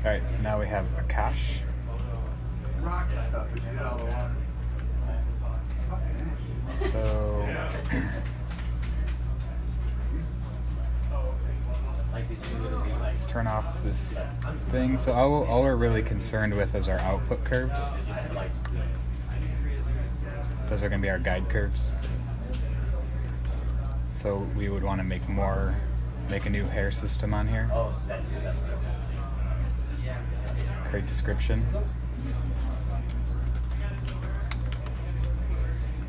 Alright, so now we have a cache. So let's turn off this thing. So all we're really concerned with is our output curves. Those are going to be our guide curves. So we would want to make a new hair system on here. Create description.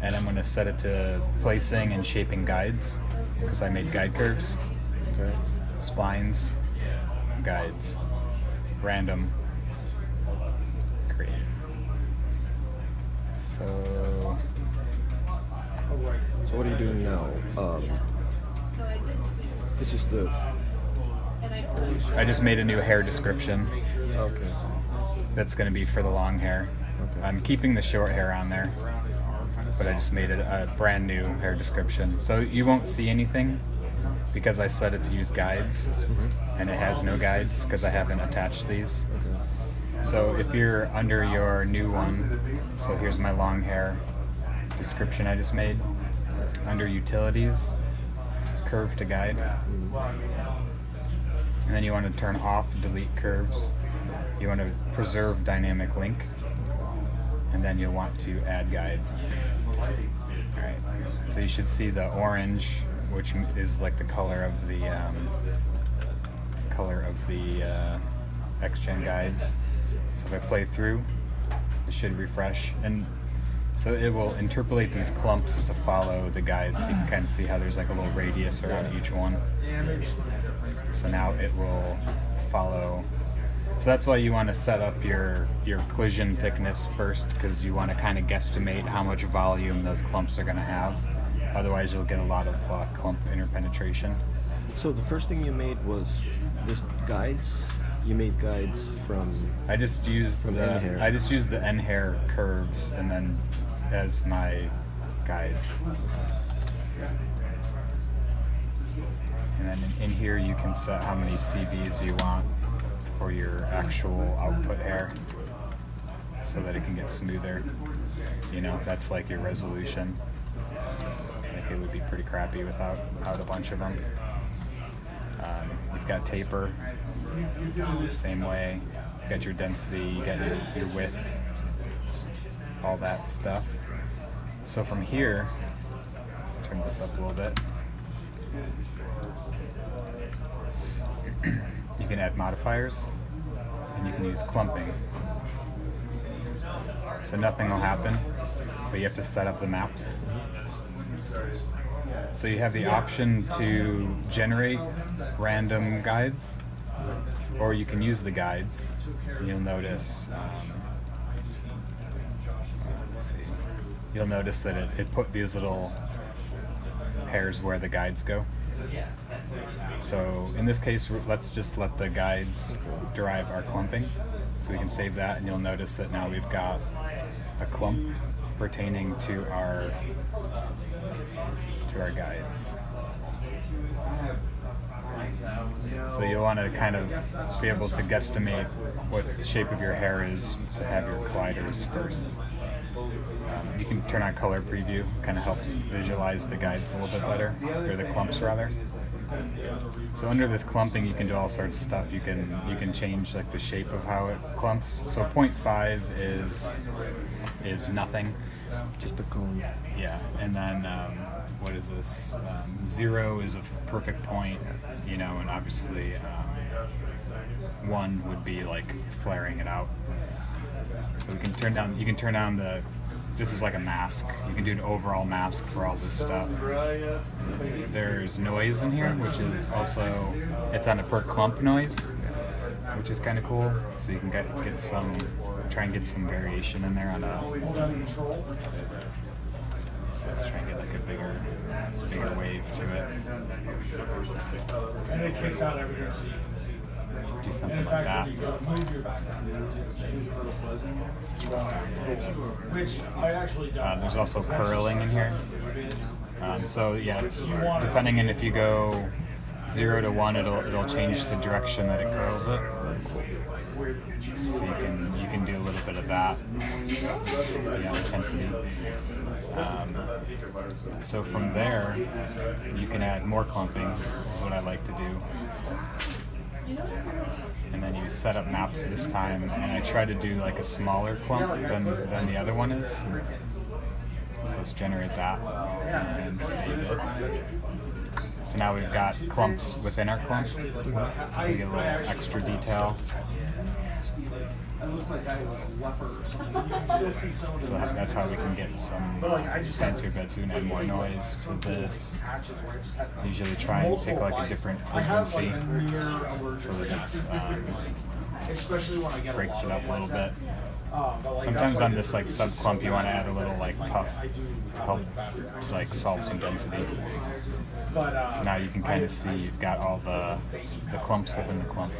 And I'm going to set it to placing and shaping guides because I made guide curves. Okay. Splines, guides, random, create. So what are you doing now? This is the... I just made a new hair description. Okay. That's going to be for the long hair. Okay. I'm keeping the short hair on there, but I just made it a brand new hair description. So you won't see anything because I set it to use guides, and it has no guides because I haven't attached these. So if you're under your new one, so here's my long hair description I just made, under utilities, curve to guide, and then you want to turn off delete curves. You want to preserve dynamic link, and then you'll want to add guides. Alright, so you should see the orange, which is like the color of the XGen guides. So if I play through, it should refresh, and so it will interpolate these clumps to follow the guides, so you can kind of see how there's like a little radius around each one. So now it will follow. So that's why you want to set up your collision thickness first, because you want to kind of guesstimate how much volume those clumps are going to have. Otherwise you'll get a lot of clump interpenetration. So the first thing you made was this guides? You made guides from... I just used the N hair curves and then as my guides. And then in here you can set how many CVs you want for your actual output hair so that it can get smoother. You know, that's like your resolution. Like it would be pretty crappy without a bunch of them. You've got taper, same way. You got your density, you got your width, all that stuff. So from here, let's turn this up a little bit. You can add modifiers, and you can use clumping. So nothing will happen, but you have to set up the maps. So you have the option to generate random guides, or you can use the guides. You'll notice, let's see. You'll notice that it put these little hairs where the guides go. So in this case, let's just let the guides derive our clumping. So we can save that, and you'll notice that now we've got a clump pertaining to our guides. So you'll want to kind of be able to guesstimate what the shape of your hair is to have your colliders first. You can turn on color preview, kind of helps visualize the guides a little bit better, or the clumps rather. So under this clumping, you can do all sorts of stuff. You can change like the shape of how it clumps. So 0.5 is nothing, just a cone. Yeah, and then what is this? 0 is a perfect point, you know, and obviously 1 would be like flaring it out. So you can turn down the. This is like a mask. You can do an overall mask for all this stuff. There's noise in here, which is also, it's on a per clump noise, which is kind of cool. So you can try and get some variation in there on a. Let's try and get like a bigger wave to it. And it kicks out everything so you can see. Do something like that. Which I actually don't. There's also curling in here. So yeah, it's depending on if you go 0 to 1, it'll change the direction that it curls it. So you can do a little bit of that. Intensity. So from there, you can add more clumping. Is what I like to do. And then you set up maps this time, and I try to do like a smaller clump than the other one is. So let's generate that and save it. So now we've got clumps within our clump, so we get a little extra detail. So that's how we can get some fancier bits. We can add more noise to this. Usually try and pick like a different frequency so that it's breaks it up a little bit. Sometimes on this like sub clump you want to add a little like puff to help like solve some density. So now you can kind of see you've got all the clumps within the clump.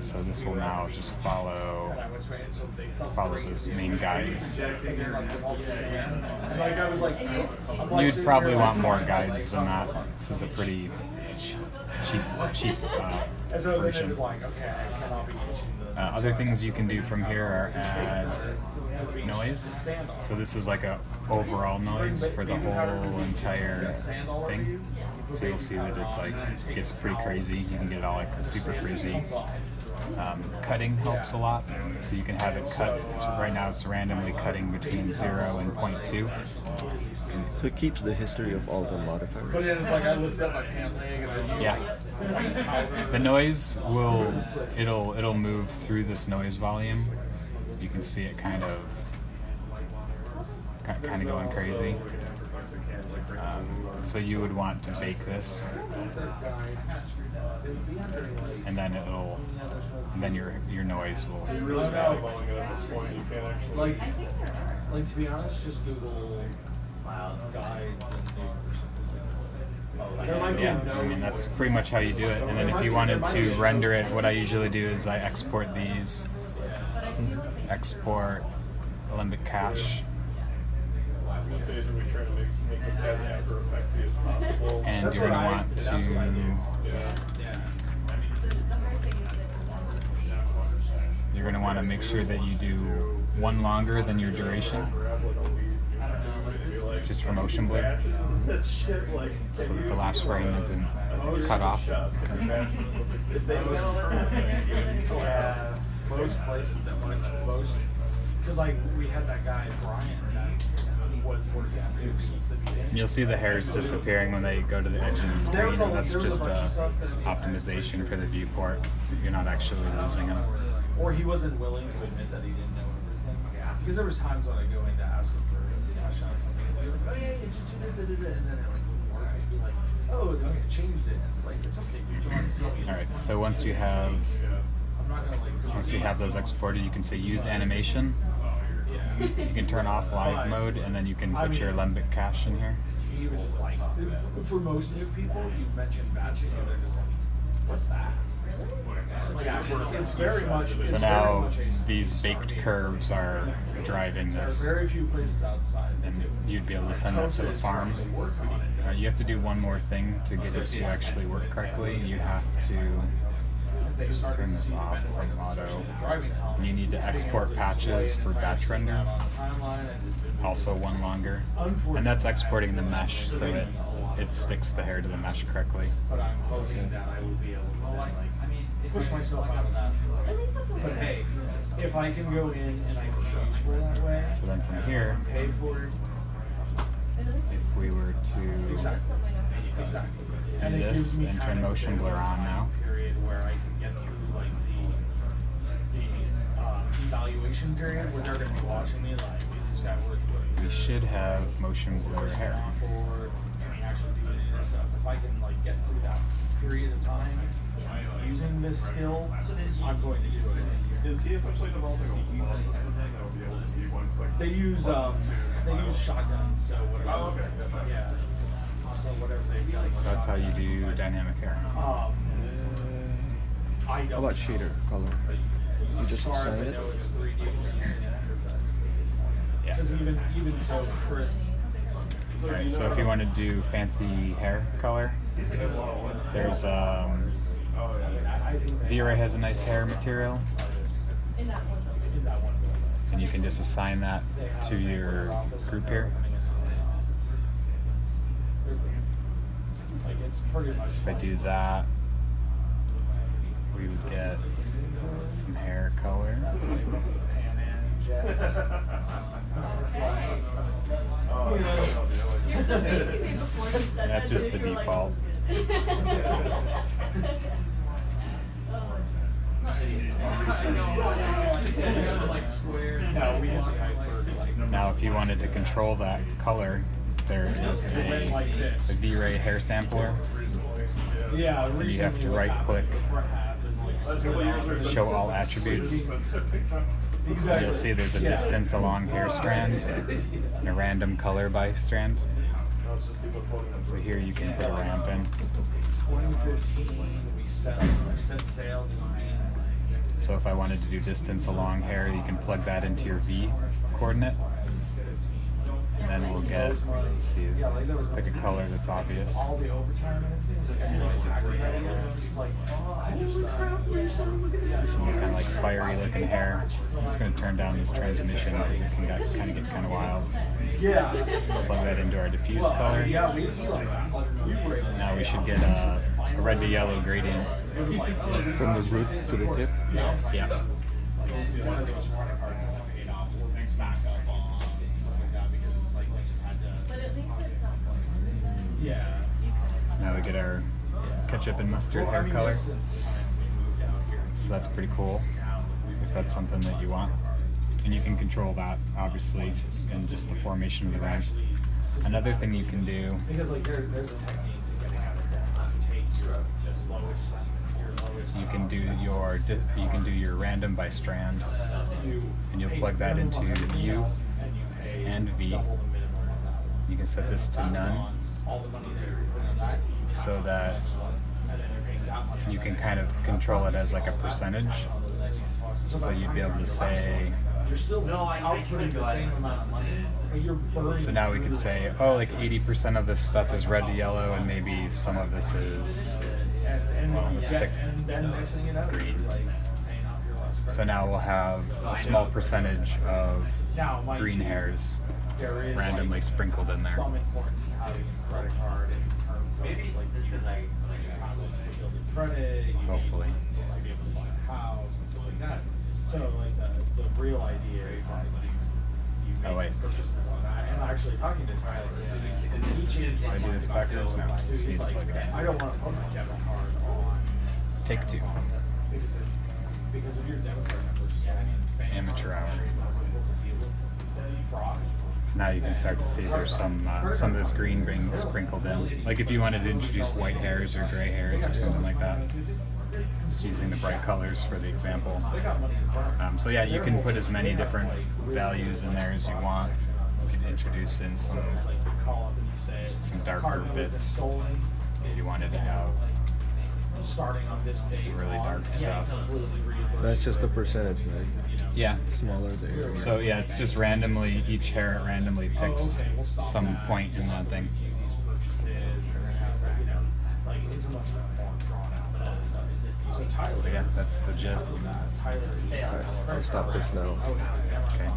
So this will now just follow those main guides. You'd probably want more guides than that. This is a pretty cheap version. Other things you can do from here are add noise. So this is like a overall noise for the whole entire thing. So you'll see that it gets pretty crazy. You can get it all like super frizzy. Cutting helps a lot. So you can have it cut. Right now it's randomly cutting between 0 and 0.2. So it keeps the history of all the modifiers. But then it's like I lift up my pant leg and I Yeah. The noise it'll move through this noise volume. You can see it kind of going crazy. So you would want to bake this, and then your noise will be static. like to be honest, just Google guides and Yeah, I mean that's pretty much how you do it. And then if you wanted to render it, what I usually do is I export these, export Alembic cache, and you're going to want to make sure that you do one longer than your duration, just for motion blur, so that the last frame isn't cut off. Most places that most, because like we had that guy Brian that was working at Duke since the beginning. You'll see the hairs disappearing when they go to the edge of the screen, and that's just optimization for the viewport. You're not actually losing them. Or he wasn't willing to admit that he didn't know everything. Yeah. Because there was times when I go in to ask him for flash on something, and he'd be like, oh yeah, you just do that, and then it like wouldn't work. He'd be like, oh, they must have changed it. It's like, it's okay. All right. So once you have those exported, you can say use animation. You can turn off live mode, and then you can put your Alembic cache in here. He was just like, for most new people, you mentioned batching, and they're just like, what's that? It's very much. So now these baked curves are driving There are this, very few places outside. and you'd be able to send that to the farm. You have to do one more thing to get it to actually work correctly. You have to just turn this off from auto. And you need to export patches for batch render, also one longer. And that's exporting the mesh so it sticks the hair to the mesh correctly. But I'm hoping that I will be able to push myself out of that. But hey, if I can go in and I can choose for it that way, So then from here, pay for it. if we were to Exactly. do And it this gives me and kind turn of motion blur on now, period where I can get through like the evaluation period where they're going to be watching me like, is this guy worth it? we should have motion blur hair. For can we actually do any of this stuff? If I can like get through that period of time using this skill, I'm going to do it. Is he essentially developing a whole system thing that would be able to be one click? They use shotguns, so whatever. Oh, okay. Yeah. So whatever they like. So that's how you do dynamic hair. I don't How about know. shader color? You As just far as assign I it? know, it's 3D using After Effects. Yeah. Because even so, Chris Alright, so if you want to do fancy hair color, there's V-Ray has a nice hair material, and you can just assign that to your group here. So if I do that, we would get some hair color. That's just the default. Now if you wanted to control that color, there is a V-Ray hair sampler. And you have to right click, show all attributes. And you'll see there's a distance along hair strand and a random color by strand. So here you can put a ramp in. 2015, we set sail just being So if I wanted to do distance along hair, you can plug that into your V coordinate. And then we'll get, let's see, let's pick a color that's obvious. all the overtime and everything. It's like, holy crap, Some kind of like fiery looking hair. I'm just going to turn down this transmission because it can kind of get kind of wild. yeah. Plug that into our diffuse color. Yeah, we like that. Now we should get a red to yellow gradient. From the root to the tip. Yeah. One of those credit cards that I paid off was back up on and stuff like that because it's like we just had to. But at least it's not. Yeah. So now we get our ketchup and mustard hair color. Just since the time we moved out here. So that's pretty cool if that's something that you want. And you can control that obviously in just the formation of the ramp. Another thing you can do, Because like there's a technique to getting out of that. You take your just lowest, you can do your random by strand, and you'll plug that into U and V. You can set this to none, so that you can kind of control it as like a percentage. So you'd be able to say, You're still outputting the same amount of money, but you're burning. so now we could say, oh, like 80% of this stuff is red to yellow, and maybe some of this is let's pick and then next thing you know, green. you're like paying off your last credit. So now we'll have a small percentage of Now, mind green you, hairs there is randomly like, sprinkled in there. some importance to having a credit card in terms of Maybe like just because I Chicago building credit, you Hopefully. need to be able to buy a house and stuff like that. So like the real idea is that you Oh, wait. make purchases on that. And actually talking to Tyler, he changed I do this backwards now, so you He's need to like, plug it in. I don't want to put my debit card on Take two. because if your debit card numbers, I mean, banks Amateur are hour. able to deal with fraud. So now you can start to see there's some of this green being sprinkled in. Like if you wanted to introduce white hairs or gray hairs or something like that. Just using the bright colors for the example. So yeah, you can put as many different values in there as you want. You can introduce in some darker bits if you wanted to have Starting on this date, some really dark stuff. That's just the percentage, right? Yeah. Smaller there. So yeah, it's just randomly, each hair randomly picks some point in that thing. So yeah, that's the gist. I'll stop this now. Okay.